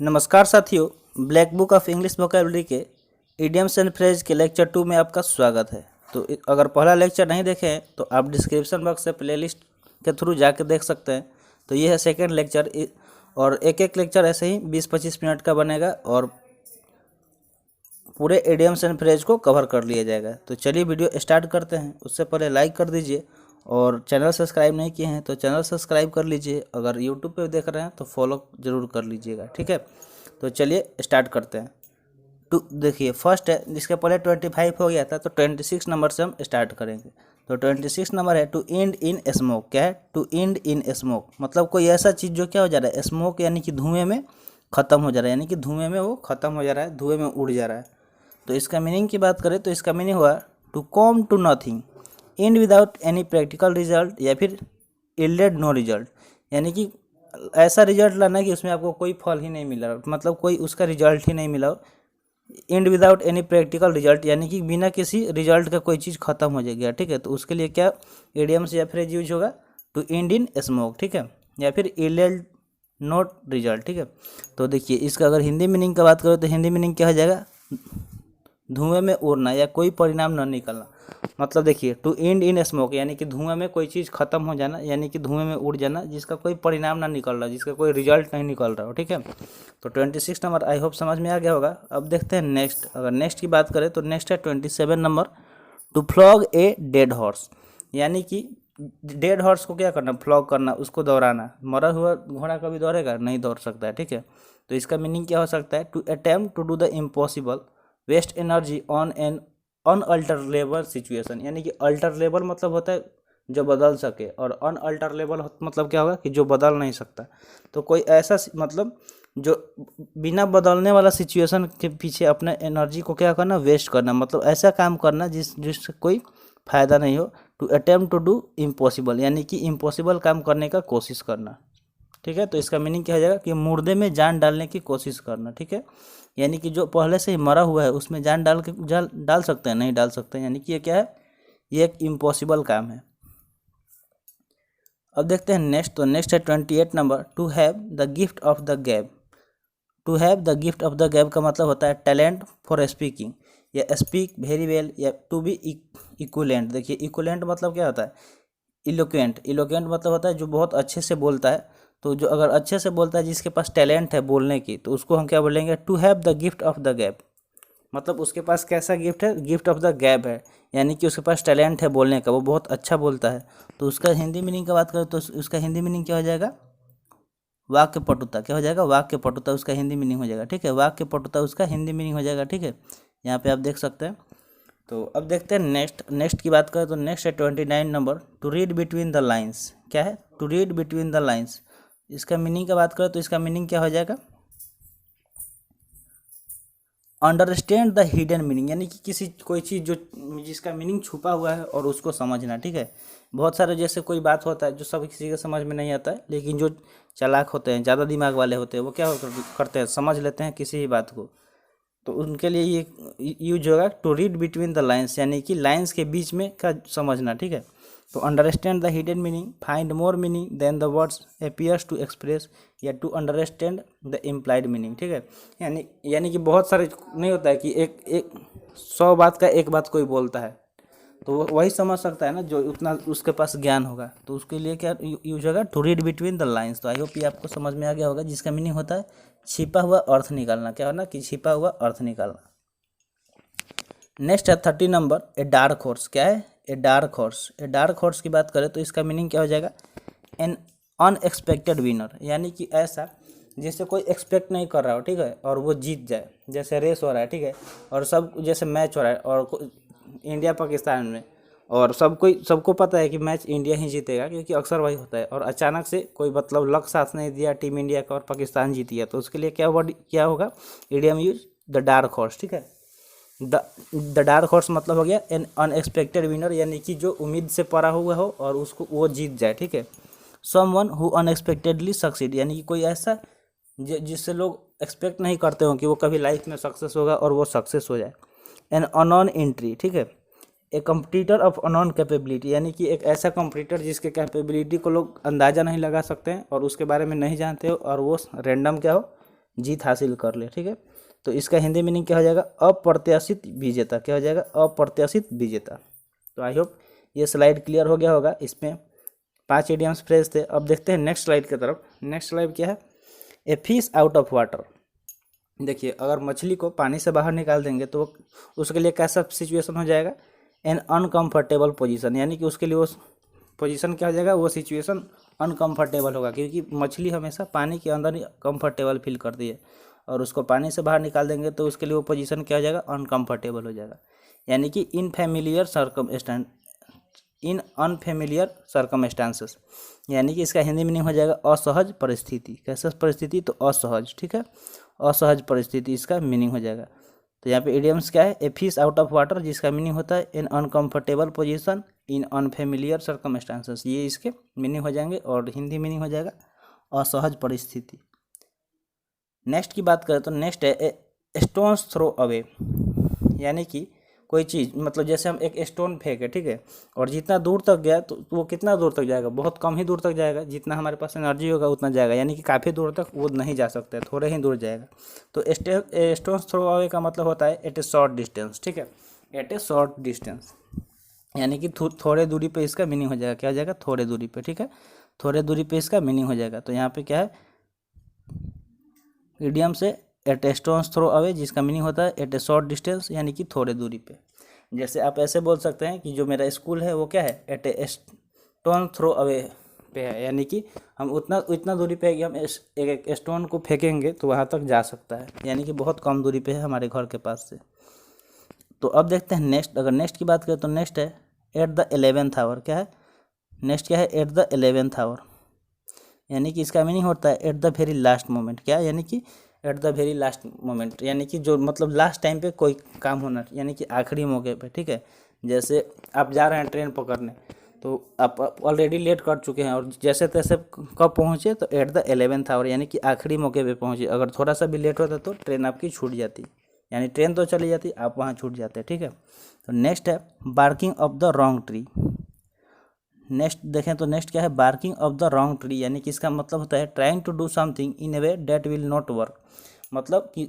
नमस्कार साथियों, black book of English vocabulary के इडियम्स एंड फ्रेज के लेक्चर 2 में आपका स्वागत है। तो अगर पहला लेक्चर नहीं देखे हैं तो आप डिस्क्रिप्शन बॉक्स से प्लेलिस्ट के थ्रू जाकर देख सकते हैं। तो ये है सेकंड लेक्चर और एक एक लेक्चर ऐसे ही 20-25 मिनट का बनेगा और पूरे इडियम्स एंड फ्रेज को कवर कर लिया जाएगा। तो चलिए वीडियो स्टार्ट करते हैं। उससे पहले लाइक कर दीजिए और चैनल सब्सक्राइब नहीं किए हैं तो चैनल सब्सक्राइब कर लीजिए। अगर यूट्यूब पे देख रहे हैं तो फॉलो ज़रूर कर लीजिएगा, ठीक है। तो चलिए स्टार्ट करते हैं। देखिए फर्स्ट है, जिसके पहले 25 हो गया था तो 26 नंबर से हम स्टार्ट करेंगे। तो 26 नंबर है टू एंड इन स्मोक। क्या है? टू एंड इन स्मोक मतलब कोई ऐसा चीज़ जो क्या हो जा रहा है, स्मोक यानी कि धुएं में ख़त्म हो जा रहा है, यानी कि धुएं में वो ख़त्म हो जा रहा है, धुएं में उड़ जा रहा है। तो इसका मीनिंग की बात करें तो इसका मीनिंग हुआ to come to nothing, and without any practical result या फिर यील्डेड नो रिजल्ट, यानी कि ऐसा रिजल्ट लाना कि उसमें आपको कोई फल ही नहीं मिला, मतलब कोई उसका रिजल्ट ही नहीं मिला। And without any practical result यानी कि बिना किसी रिजल्ट का कोई चीज़ खत्म हो जाएगी, ठीक है। तो उसके लिए क्या इडियम्स या फ्रेज यूज होगा? टू एंड इन स्मोक, ठीक है, या फिर यील्डेड नोट रिजल्ट, ठीक है। तो देखिए इसका अगर हिंदी मीनिंग का बात करें तो हिंदी मीनिंग क्या हो जाएगा? धुएं में उड़ना या कोई परिणाम न निकलना। मतलब देखिए टू एंड इन स्मोक यानी कि धुएं में कोई चीज़ खत्म हो जाना, यानी कि धुएं में उड़ जाना जिसका कोई परिणाम ना निकल रहा, जिसका कोई रिजल्ट नहीं निकल रहा हो, ठीक है। तो 26 नंबर आई होप समझ में आ गया होगा। अब देखते हैं नेक्स्ट। अगर नेक्स्ट की बात करें तो नेक्स्ट है 27 number, to flog a dead horse, यानी कि डेड हॉर्स को क्या करना? फ्लॉग करना, उसको दौड़ाना। मरा हुआ घोड़ा कभी दौड़ेगा? नहीं दौड़ सकता है, ठीक है। तो इसका मीनिंग क्या हो सकता है? To attempt to do the impossible, waste energy on an unalterable situation, यानी कि अल्टरेबल मतलब होता है जो बदल सके और अनअल्टरेबल मतलब क्या होगा कि जो बदल नहीं सकता। तो कोई ऐसा मतलब जो बिना बदलने वाला सिचुएशन के पीछे अपने एनर्जी को क्या करना? वेस्ट करना, मतलब ऐसा काम करना जिससे कोई फ़ायदा नहीं हो। To attempt to do impossible यानी कि इम्पॉसिबल काम करने का कोशिश करना, ठीक है। तो इसका मीनिंग क्या हो जाएगा कि मुर्दे में जान डालने की कोशिश करना, ठीक है। यानी कि जो पहले से ही मरा हुआ है उसमें जान डाल सकते हैं? नहीं डाल सकते हैं, यानी कि ये क्या है? ये एक इम्पॉसिबल काम है। अब देखते हैं नेक्स्ट। तो नेक्स्ट है 28 number, to have the gift of the gab. To have the gift of the gab का मतलब होता है टैलेंट फॉर स्पीकिंग या स्पीक वेरी वेल या टू बी इक्वलेंट। देखिए इक्वलेंट मतलब क्या होता है? इलोक्वेंट। इलोक्वेंट मतलब होता है जो बहुत अच्छे से बोलता है। तो जो अगर अच्छे से बोलता है, जिसके पास टैलेंट है बोलने की, तो उसको हम क्या बोलेंगे? To have the gift of the gab. मतलब उसके पास कैसा गिफ्ट है? गिफ्ट ऑफ द गैप है, यानी कि उसके पास टैलेंट है बोलने का, वो बहुत अच्छा बोलता है। तो उसका हिंदी मीनिंग का बात करें तो उसका हिंदी मीनिंग क्या हो जाएगा? वाक्य पटुता। क्या हो जाएगा? वाक्य पटुता उसका हिंदी मीनिंग हो जाएगा, ठीक है। वाक्य पटुता उसका हिंदी मीनिंग हो जाएगा, ठीक है। यहाँ पे आप देख सकते हैं। तो अब देखते हैं नेक्स्ट की बात करें तो नेक्स्ट है 29 number, to read between the lines. क्या है? To read between the lines. इसका मीनिंग का बात करें तो इसका मीनिंग क्या हो जाएगा? अंडरस्टैंड द हिडन मीनिंग, यानी कि कोई चीज़ जो जिसका मीनिंग छुपा हुआ है और उसको समझना, ठीक है। बहुत सारे जैसे कोई बात होता है जो सब किसी के समझ में नहीं आता है, लेकिन जो चालाक होते हैं, ज़्यादा दिमाग वाले होते हैं, वो क्या करते हैं? समझ लेते हैं किसी भी बात को। तो उनके लिए ये यूज होगा to read between the lines, यानी कि लाइन्स के बीच में का समझना, ठीक है। तो understand the hidden meaning, find more meaning than the words appears to express, या to understand the implied meaning, ठीक है। यानी कि बहुत सारे नहीं होता है कि एक 100 बात का एक बात कोई बोलता है, तो वो वही समझ सकता है ना जो उतना उसके पास ज्ञान होगा। तो उसके लिए क्या यूज होगा? To read between the lines. तो आई होप ये आपको समझ में आ गया होगा, जिसका मीनिंग होता है छिपा हुआ अर्थ निकालना। क्या होना? कि छिपा हुआ अर्थ निकालना। नेक्स्ट है 30 नंबर, ए डार्क हॉर्स। क्या है? A dark horse. A dark horse की बात करें तो इसका मीनिंग क्या हो जाएगा? एन अनएक्सपेक्टेड विनर, यानी कि ऐसा जैसे कोई एक्सपेक्ट नहीं कर रहा हो, ठीक है, और वो जीत जाए। जैसे रेस हो रहा है, ठीक है, और सब जैसे मैच हो रहा है और इंडिया पाकिस्तान में, और सबको पता है कि मैच इंडिया ही जीतेगा, क्योंकि अक्सर वही होता है, और अचानक से कोई मतलब लक साथ नहीं दिया टीम इंडिया का और पाकिस्तान जीत गया। तो उसके लिए क्या होगा? Idiom use the dark horse, ठीक है। द डार्क हॉर्स मतलब हो गया एन अनएक्सपेक्टेड विनर, यानी कि जो उम्मीद से परा हुआ हो और उसको वो जीत जाए, ठीक है। समवन हु अनएक्सपेक्टेडली सक्सीड, यानी कि कोई ऐसा जिससे लोग एक्सपेक्ट नहीं करते हो कि वो कभी लाइफ में सक्सेस होगा और वो सक्सेस हो जाए। एन अननोन एंट्री, ठीक है। ए कंपटीटर ऑफ अननोन कैपेबिलिटी, यानी कि एक ऐसा कंपटीटर जिसके कैपेबिलिटी को लोग अंदाज़ा नहीं लगा सकते हैं और उसके बारे में नहीं जानते हो, और वो रैंडम क्या हो? जीत हासिल कर ले, ठीक है। तो इसका हिंदी मीनिंग क्या हो जाएगा, अप्रत्याशित विजेता। क्या हो जाएगा, अप्रत्याशित विजेता। तो आई होप ये स्लाइड क्लियर हो गया होगा। इसमें 5 इडियम्स फ्रेज थे। अब देखते हैं नेक्स्ट स्लाइड की तरफ। नेक्स्ट स्लाइड क्या है, a fish out of water. देखिए, अगर मछली को पानी से बाहर निकाल देंगे तो उसके लिए कैसा सिचुएशन हो जाएगा, एन अनकम्फर्टेबल पोजीशन, यानी कि उसके लिए वो पोजीशन क्या हो जाएगा, वो सिचुएशन अनकम्फर्टेबल होगा, क्योंकि मछली हमेशा पानी के अंदर ही कंफर्टेबल फील करती है, और उसको पानी से बाहर निकाल देंगे तो उसके लिए वो पोजीशन क्या हो जाएगा, अनकम्फर्टेबल हो जाएगा। यानी कि इन अनफेमिलियर सर्कमस्टांसेस, यानी कि इसका हिंदी मीनिंग हो जाएगा असहज परिस्थिति। कैसे परिस्थिति, तो असहज, ठीक है, असहज परिस्थिति इसका मीनिंग हो जाएगा। तो यहाँ पे इडियम्स क्या है, a fish out of water, जिसका मीनिंग होता है in uncomfortable position in unfamiliar circumstances, ये इसके मीनिंग हो जाएंगे, और हिंदी मीनिंग हो जाएगा असहज परिस्थिति। नेक्स्ट की बात करें तो नेक्स्ट है ए स्टोन्स थ्रो अवे, यानी कि कोई चीज़, मतलब जैसे हम एक स्टोन फेंके, ठीक है, और जितना दूर तक गया तो वो कितना दूर तक जाएगा, बहुत कम ही दूर तक जाएगा, जितना हमारे पास एनर्जी होगा उतना जाएगा, यानी कि काफ़ी दूर तक वो नहीं जा सकता है, थोड़े ही दूर जाएगा। तो स्टोन्स थ्रो अवे का मतलब होता है एट ए शॉर्ट डिस्टेंस, ठीक है, एट ए शॉर्ट डिस्टेंस, यानी कि थोड़े दूरी पे इसका मीनिंग हो जाएगा। क्या हो जाएगा, थोड़े दूरी पे, ठीक है, थोड़े दूरी पे इसका मीनिंग हो जाएगा। तो यहाँ पे क्या है, इडियम से एट ए स्टोन्स थ्रो अवे, जिसका मीनिंग होता है एट ए शॉर्ट डिस्टेंस, यानी कि थोड़े दूरी पे। जैसे आप ऐसे बोल सकते हैं कि जो मेरा स्कूल है वो क्या है, at a stone throw away पे है, यानी कि हम इतना दूरी पे है कि हम एक स्टोन को फेंकेंगे तो वहाँ तक जा सकता है, यानी कि बहुत कम दूरी पे है हमारे घर के पास से। तो अब देखते हैं नेक्स्ट। अगर नेक्स्ट की बात करें तो नेक्स्ट है एट द 11th आवर। क्या है, नेक्स्ट क्या है, एट द 11th आवर, यानी कि इसका मीनिंग होता है at the very last moment. क्या, यानी कि at the very last moment, यानी कि जो मतलब लास्ट टाइम पे कोई काम होना, यानी कि आखिरी मौके पे, ठीक है। जैसे आप जा रहे हैं ट्रेन पकड़ने, तो आप ऑलरेडी लेट कर चुके हैं, और जैसे तैसे कब पहुँचे, तो एट द 11th आवर, यानी कि आखिरी मौके पे पहुँचे। अगर थोड़ा सा भी लेट होता तो ट्रेन आपकी छूट जाती, यानी ट्रेन तो चली जाती, आप वहाँ छूट जाते, ठीक है। तो नेक्स्ट है barking of the wrong tree. Next देखें तो नेक्स्ट क्या है, barking of the wrong tree, यानी कि इसका मतलब होता है trying to do something in a way that will not work, मतलब कि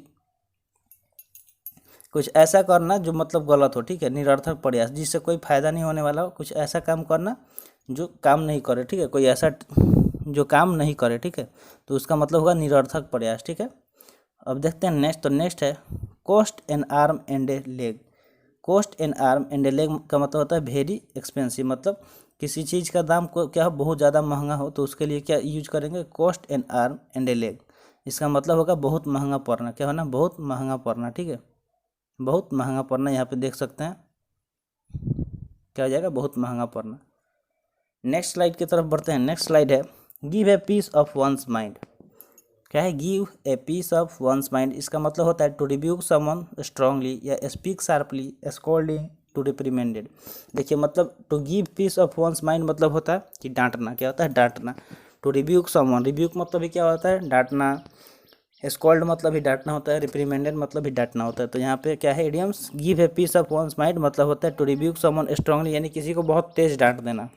कुछ ऐसा करना जो मतलब गलत हो, ठीक है, निरर्थक प्रयास, जिससे कोई फायदा नहीं होने वाला हो, कुछ ऐसा काम करना जो काम नहीं करे, ठीक है, कोई ऐसा जो काम नहीं करे, ठीक है, तो उसका मतलब होगा निरर्थक प्रयास, ठीक है। अब देखते हैं नेक्स्ट। तो नेक्स्ट है cost N arm and A leg. Cost N arm and A leg का मतलब होता है वेरी एक्सपेंसिव, मतलब किसी चीज़ का दाम को क्या हो, बहुत ज़्यादा महंगा हो, तो उसके लिए क्या यूज करेंगे, cost N arm and A leg. इसका मतलब होगा बहुत महंगा पड़ना। क्या होना, बहुत महंगा पड़ना, ठीक है, बहुत महंगा पड़ना। यहाँ पे देख सकते हैं क्या हो जाएगा, बहुत महंगा पड़ना। नेक्स्ट स्लाइड की तरफ बढ़ते हैं। नेक्स्ट स्लाइड है give a piece of one's mind. क्या है, give a piece of one's mind, इसका मतलब होता है टू रिब्यूक समवन स्ट्रांगली या speak sharply, scolding, to reprimanded. देखिए, मतलब to give piece of one's mind मतलब होता है कि डांटना। क्या होता है, डांटना। टू रिब्यूक समवन, रिब्यूक मतलब भी क्या होता है, डांटना। स्कोल्ड मतलब भी डांटना होता है, रिप्रीमेंडेड मतलब भी डांटना होता है। तो यहाँ पे क्या है, idioms give a piece of one's mind मतलब होता है टू रिब्यूक समवन स्ट्रांगली, यानी किसी को बहुत तेज डांट देना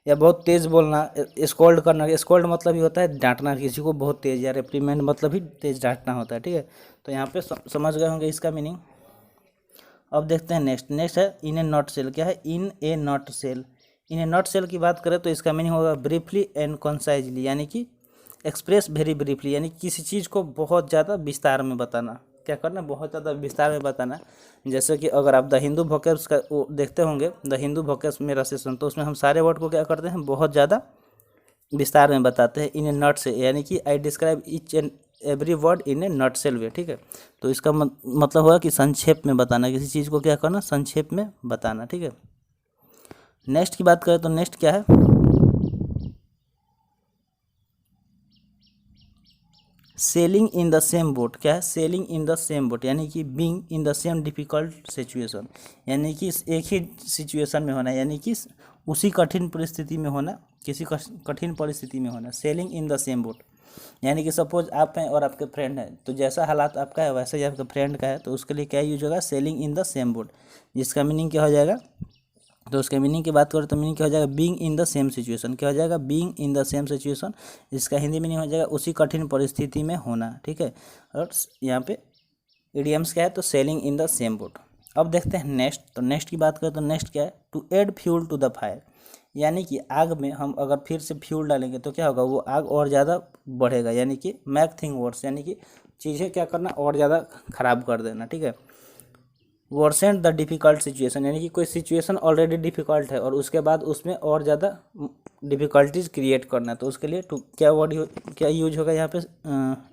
या बहुत तेज़ बोलना। स्कोल्ड करना, स्कोल्ड मतलब ही होता है डांटना किसी को बहुत तेज़, या रिप्रीमेंड मतलब भी तेज़ डांटना होता है, ठीक है। तो यहाँ पे समझ गए होंगे इसका मीनिंग। अब देखते हैं नेक्स्ट। नेक्स्ट है इन ए नॉट सेल। क्या है, in a nutshell. In a nutshell की बात करें तो इसका मीनिंग होगा ब्रीफली एंड कंसाइजली, यानी कि एक्सप्रेस वेरी ब्रीफली, यानी किसी चीज़ को बहुत ज़्यादा विस्तार में बताना। क्या करना, बहुत ज़्यादा विस्तार में बताना। जैसे कि अगर आप द हिंदू वोकैब्स का वो देखते होंगे, द हिंदू वोकैब्स मेरा सेशन, तो उसमें हम सारे वर्ड को क्या करते हैं, बहुत ज़्यादा विस्तार में बताते हैं। इन ए नॉट से, यानी कि I describe each and every word in a nutshell way, ठीक है। तो इसका मतलब होगा कि संक्षेप में बताना, किसी चीज़ को क्या करना, संक्षेप में बताना, ठीक है। नेक्स्ट की बात करें तो नेक्स्ट क्या है, selling in the same boat. क्या है, selling in the same boat, यानी कि being in the same difficult situation, यानी कि एक ही सिचुएशन में होना, यानी कि उसी कठिन परिस्थिति में होना, किसी कठिन परिस्थिति में होना। Selling in the same boat, यानी कि सपोज आप हैं और आपके फ्रेंड हैं, तो जैसा हालात आपका है वैसा ही आपके फ्रेंड का है, तो उसके लिए क्या यूज होगा, selling in the same boat, जिसका मीनिंग क्या हो जाएगा, तो उसके मीनिंग की बात करें तो मीनिंग क्या हो जाएगा, being in the same situation. क्या हो जाएगा, being in the same situation. इसका हिंदी मीनिंग हो जाएगा उसी कठिन परिस्थिति में होना, ठीक है। और यहाँ पे इडियम्स क्या है, तो selling in the same boat. अब देखते हैं नेक्स्ट। तो नेक्स्ट की बात करें तो नेक्स्ट क्या है, to add fuel to the fire. यानी कि आग में हम अगर फिर से फ्यूल डालेंगे तो क्या होगा, वो आग और ज़्यादा बढ़ेगा, यानी कि मेक थिंग वर्स, यानी कि चीज़ें क्या करना, और ज़्यादा खराब कर देना, ठीक है। वर्सेंट द डिफ़िकल्ट सिचुएशन, यानी कि कोई सिचुएशन ऑलरेडी डिफ़िकल्ट है और उसके बाद उसमें और ज़्यादा डिफ़िकल्टीज क्रिएट करना है, तो उसके लिए टू क्या वर्ड क्या यूज होगा यहाँ पे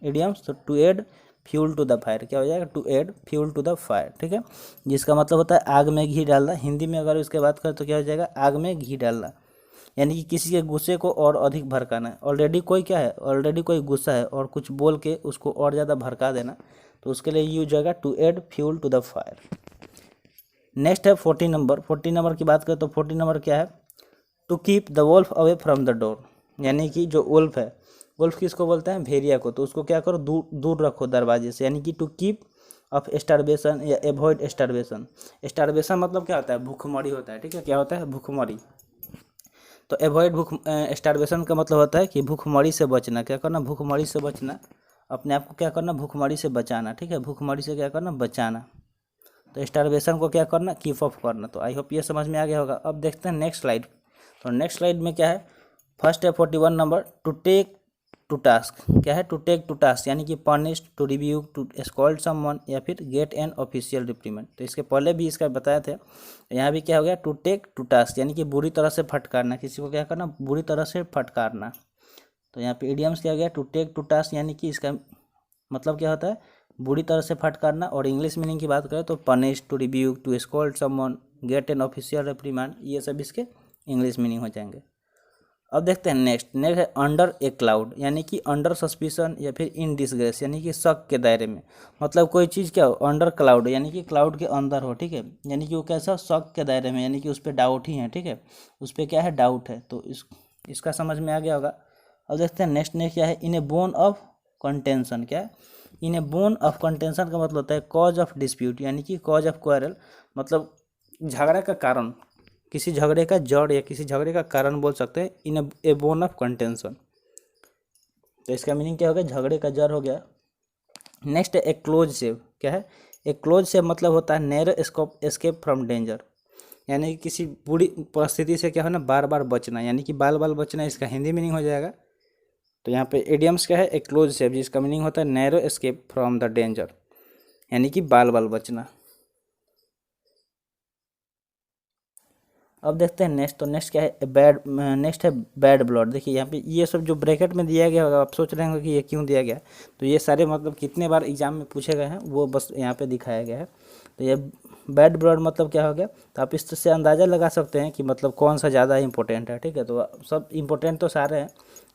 इडियम्स, तो to add fuel to the fire. क्या हो जाएगा, to add fuel to the fire, ठीक है। जिसका मतलब होता है आग में घी डालना। हिंदी में अगर इसके बात करें तो क्या हो जाएगा, आग में घी डालना, यानी कि किसी के गुस्से को और अधिक भड़काना है। ऑलरेडी कोई क्या है, ऑलरेडी कोई गुस्सा है और कुछ बोल के उसको और ज़्यादा भड़का देना, तो उसके लिए यूज होगा to add fuel to the fire. Next है 40 नंबर। 40 नंबर की बात करें तो 40 नंबर क्या है, to keep the wolf away from the door. यानी कि जो वोल्फ है, वोल्फ किसको बोलते हैं, भेड़िया को, तो उसको क्या करो, दूर दूर रखो दरवाजे से। यानी कि टू कीप ऑफ स्टारवेशन या एवॉइड स्टारवेशन। स्टारवेशन मतलब क्या होता है, भूखमरी होता है, ठीक है। क्या होता है, भूखमरी। तो एवॉइड स्टारवेशन का मतलब होता है कि भूखमरी से बचना। क्या करना, भूखमरी से बचना, अपने आप को क्या करना, भूखमरी से बचाना, ठीक है। भूखमरी से क्या करना, बचाना। तो स्टारवेशन को क्या करना, कीप ऑफ करना। तो आई होप ये समझ में आ गया होगा। अब देखते हैं नेक्स्ट स्लाइड। तो नेक्स्ट स्लाइड में क्या है, फर्स्ट है 41 number, to take to task. क्या है, टू टेक टू टास्क, यानी कि punish, to review, to scold someone, या फिर गेट एन ऑफिशियल रिप्रीमेंट। तो इसके पहले भी इसका बताए थे। यहाँ भी क्या हो गया, टू टेक टू टास्क, यानी कि बुरी तरह से फटकारना, किसी को क्या करना, बुरी तरह से फटकारना। तो यहाँ पे इडियम्स क्या हो गया, टू टेक टू टास्क, यानी कि इसका मतलब क्या होता है, बुरी तरह से फटकारना। और इंग्लिश मीनिंग की बात करें तो punish, to rebuke, to scold someone, get an official reprimand, ये सब इसके इंग्लिश मीनिंग हो जाएंगे। अब देखते हैं नेक्स्ट। नेक्स्ट है अंडर ए क्लाउड, यानी कि अंडर सस्पिशन या फिर इन डिसग्रेस, यानी कि शक के दायरे में। मतलब कोई चीज़ क्या हो, अंडर क्लाउड, यानी कि क्लाउड के अंदर हो, ठीक है। यानी कि वो कैसा, शक के दायरे में, यानी कि उस पर डाउट ही है, ठीक है। उस पर क्या है, डाउट है। तो इसका समझ में आ गया होगा। अब देखते हैं नेक्स्ट क्या है, in A bone of contention. क्या है, in A bone of contention का मतलब होता है कॉज ऑफ डिस्प्यूट, यानी कि कॉज ऑफ क्वारल, मतलब झगड़ा का कारण, किसी झगड़े का जड़ या किसी झगड़े का कारण बोल सकते हैं, इन ए बोन ऑफ कंटेंशन। तो इसका मीनिंग क्या हो गया, झगड़े का जड़ हो गया। नेक्स्ट है ए क्लोज सेव। क्या है, ए क्लोज सेव मतलब होता है narrow scope escape from danger, यानी कि किसी बुरी परिस्थिति से क्या हो ना, बार बार बचना, यानी कि बाल बाल बचना, इसका हिंदी मीनिंग हो जाएगा। तो यहाँ पे इडियम्स क्या है, ए क्लोज सेव, जिसका मीनिंग होता है narrow escape from the danger, यानी कि बाल बाल बचना। अब देखते हैं नेक्स्ट। तो नेक्स्ट क्या है, बैड, नेक्स्ट है बैड ब्लड। देखिए यहाँ पे ये सब जो ब्रैकेट में दिया गया होगा, आप सोच रहे होंगे कि ये क्यों दिया गया, तो ये सारे मतलब कितने बार एग्जाम में पूछे गए हैं वो बस यहाँ पे दिखाया गया है। तो ये बैड ब्लड मतलब क्या हो गया, तो आप इससे अंदाज़ा लगा सकते हैं कि मतलब कौन सा ज़्यादा इंपॉर्टेंट है, ठीक है। तो सब इंपॉर्टेंट तो सारे हैं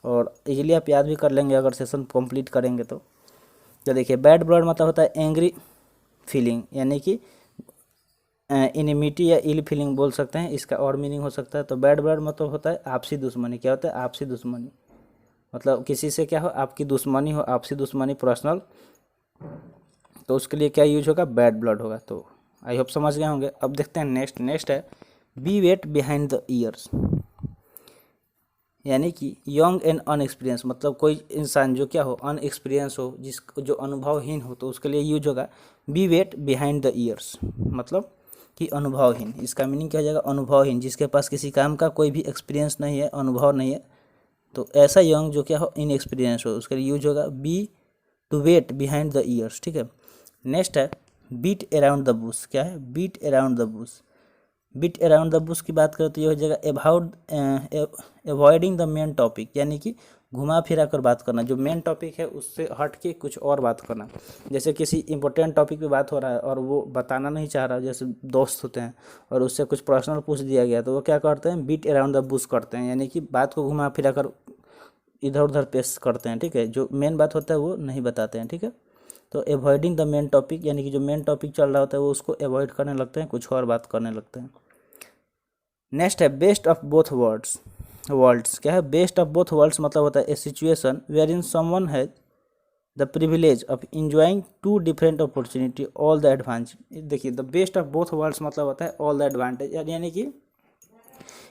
और इजीली आप याद भी कर लेंगे अगर सेशन कंप्लीट करेंगे तो। देखिए बैड ब्लड मतलब होता है एंग्री फीलिंग, यानी कि इनिमिटी या इल फीलिंग बोल सकते हैं, इसका और मीनिंग हो सकता है। तो बैड ब्लड मतलब होता है आपसी दुश्मनी। क्या होता है, आपसी दुश्मनी, मतलब किसी से क्या हो, आपकी दुश्मनी हो, आपसी दुश्मनी पर्सनल, तो उसके लिए क्या यूज होगा, बैड ब्लड होगा। तो आई होप समझ गए होंगे। अब देखते हैं नेक्स्ट। नेक्स्ट है be wet behind the ears, यानी कि यंग एंड अनएक्सपीरियंस, मतलब कोई इंसान जो क्या हो, अनएक्सपीरियंस हो, जिस जो अनुभवहीन हो, तो उसके लिए यूज होगा be wet behind the ears, मतलब कि अनुभवहीन। इसका मीनिंग क्या हो जाएगा, अनुभवहीन, जिसके पास किसी काम का कोई भी एक्सपीरियंस नहीं है, अनुभव नहीं है, तो ऐसा यंग जो क्या हो, इनएक्सपीरियंस हो, उसके लिए यूज होगा be to wet behind the ears, ठीक है। नेक्स्ट है बीट अराउंड द बुश। क्या है, beat around the bush. Beat around the bush की बात करें तो ये हो जाएगा अवॉइडिंग द मेन टॉपिक, यानी कि घुमा फिरा कर बात करना, जो मेन टॉपिक है उससे हट के कुछ और बात करना। जैसे किसी इंपॉर्टेंट टॉपिक पे बात हो रहा है और वो बताना नहीं चाह रहा, जैसे दोस्त होते हैं और उससे कुछ पर्सनल पूछ दिया गया, तो वो क्या करते हैं, बीट अराउंड द बुश करते हैं, यानी कि बात को घुमा फिरा कर इधर उधर पेश करते हैं, ठीक है। जो मेन बात होता है वो नहीं बताते हैं, ठीक है। तो अवॉइडिंग द मेन टॉपिक, यानी कि जो मेन टॉपिक चल रहा होता है वो उसको अवॉइड करने लगते हैं, कुछ और बात करने लगते हैं। नेक्स्ट है बेस्ट ऑफ बोथ वर्ल्ड्स। क्या है, बेस्ट ऑफ बोथ वर्ल्ड्स मतलब होता है a situation wherein someone has the privilege of enjoying two different opportunity all the advantage. देखिए the best of both worlds मतलब होता है ऑल द एडवांटेज, यानी कि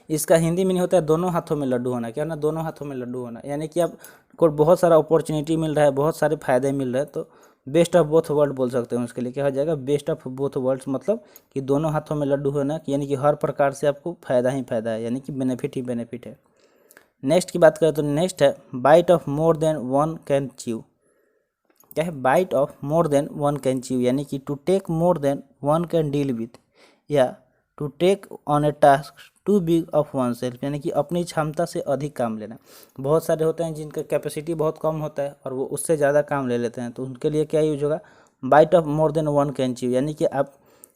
इसका हिंदी मीनिंग होता है दोनों हाथों में लड्डू होना। क्या होना? दोनों हाथों में लड्डू होना, यानी कि आपको बहुत सारा अपॉर्चुनिटी मिल रहा है, बहुत सारे फायदे मिल रहे हैं, तो बेस्ट ऑफ बोथ वर्ल्ड बोल सकते हैं उसके लिए। क्या हो जाएगा? बेस्ट ऑफ बोथ वर्ल्ड्स, मतलब कि दोनों हाथों में लड्डू होना, यानी कि हर प्रकार से आपको फायदा ही फायदा है, यानी कि बेनिफिट ही बेनिफिट है। नेक्स्ट की बात करें तो नेक्स्ट है bite off more than one can chew. क्या है? Bite off more than one can chew, यानी कि to take more than one can deal with, या to take on a task too big of oneself, यानी कि अपनी क्षमता से अधिक काम लेना। बहुत सारे होते हैं जिनका कैपेसिटी बहुत कम होता है और वो उससे ज़्यादा काम ले लेते हैं, तो उनके लिए क्या यूज होगा? Bite off more than one can chew, यानी कि आप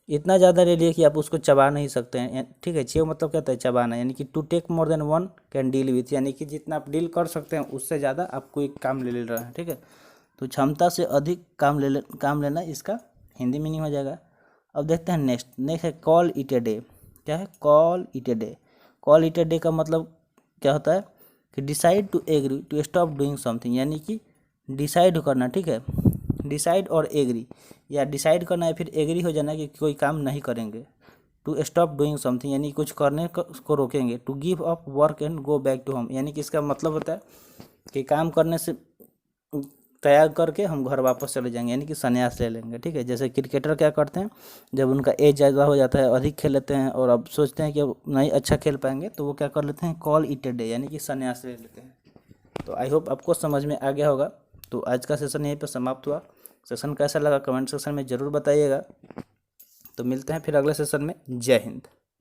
इतना ज़्यादा ले लिए कि आप उसको चबा नहीं सकते हैं। ठीक है, च्यू मतलब क्या होता है? चबाना, यानी कि to take more than one can deal with, यानी कि जितना आप डील कर सकते हैं उससे ज़्यादा आप कोई काम ले रहे हैं। ठीक है, तो क्षमता से अधिक काम लेना इसका हिंदी मीनिंग हो जाएगा। अब देखते हैं नेक्स्ट है कॉल इट ए डे। क्या है? Call it a day. Call it a day का मतलब क्या होता है? कि decide to agree to stop doing something, यानी कि डिसाइड करना। ठीक है, डिसाइड और एग्री, या डिसाइड करना है फिर एग्री हो जाना कि कोई काम नहीं करेंगे। टू स्टॉप डूइंग समथिंग, यानी कुछ करने को रोकेंगे। To give up work and go back to home, यानी कि इसका मतलब होता है कि काम करने से त्याग करके हम घर वापस चले जाएंगे, यानी कि संन्यास ले लेंगे। ठीक है, जैसे क्रिकेटर क्या करते हैं, जब उनका एज ज़्यादा हो जाता है, अधिक खेल लेते हैं और अब सोचते हैं कि अब नहीं अच्छा खेल पाएंगे, तो वो क्या कर लेते हैं? कॉल इट ए डे, यानी कि संन्यास ले लेते हैं। तो आई होप आपको समझ में आ गया होगा। तो आज का सेशन यहीं पर समाप्त हुआ। सेशन कैसा लगा कमेंट सेक्शन में ज़रूर बताइएगा। तो मिलते हैं फिर अगले सेशन में। जय हिंद।